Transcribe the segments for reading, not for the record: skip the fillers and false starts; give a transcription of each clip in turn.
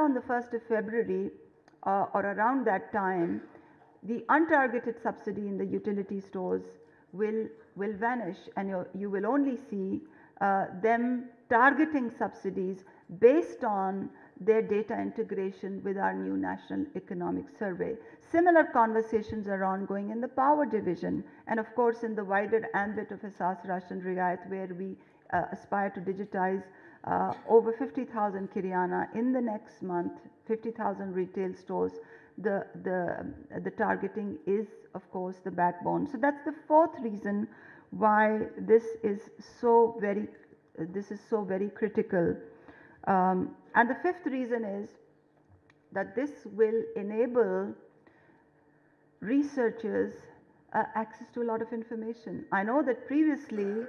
on the 1st of February or around that time, the untargeted subsidy in the utility stores will vanish, and you will only see them targeting subsidies based on their data integration with our new National Economic Survey. Similar conversations are ongoing in the power division, and of course in the wider ambit of Ehsaas Rashan Riayat, where we aspire to digitize over 50,000 Kiryana in the next month, 50,000 retail stores. The targeting is of course the backbone. So that's the fourth reason why this is so very critical. And the fifth reason is that this will enable researchers access to a lot of information. I know that previously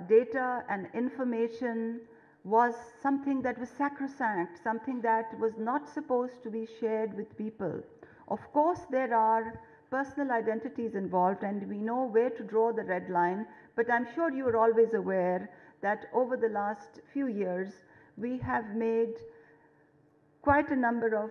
data and information was something that was sacrosanct, something that was not supposed to be shared with people. Of course, there are personal identities involved, and we know where to draw the red line, but I'm sure you are always aware that over the last few years, we have made quite a number of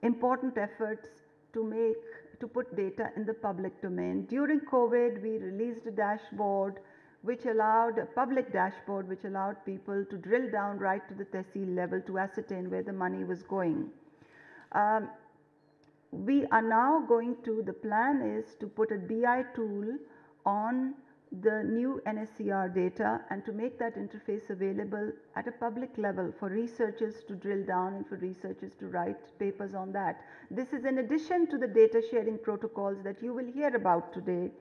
important efforts to put data in the public domain. During COVID, we released a dashboard which allowed a public dashboard which allowed people to drill down right to the tehsil level to ascertain where the money was going. We are now the plan is to put a BI tool on the new NSCR data and to make that interface available at a public level for researchers to drill down and for researchers to write papers on that. This is in addition to the data sharing protocols that you will hear about today,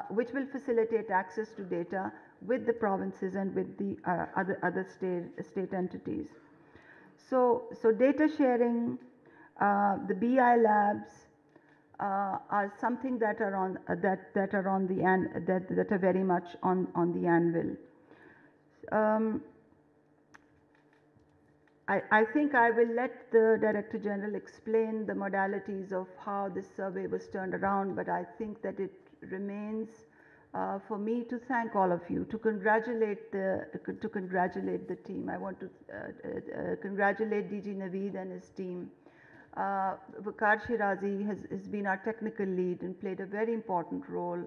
which will facilitate access to data with the provinces and with the other state entities. So data sharing, the BI labs are something that are on that are very much on the anvil. I think I will let the Director General explain the modalities of how this survey was turned around, but I think that it remains for me to thank all of you, to congratulate the team. I want to congratulate DG Naveed and his team. Vakar Shirazi has been our technical lead and played a very important role.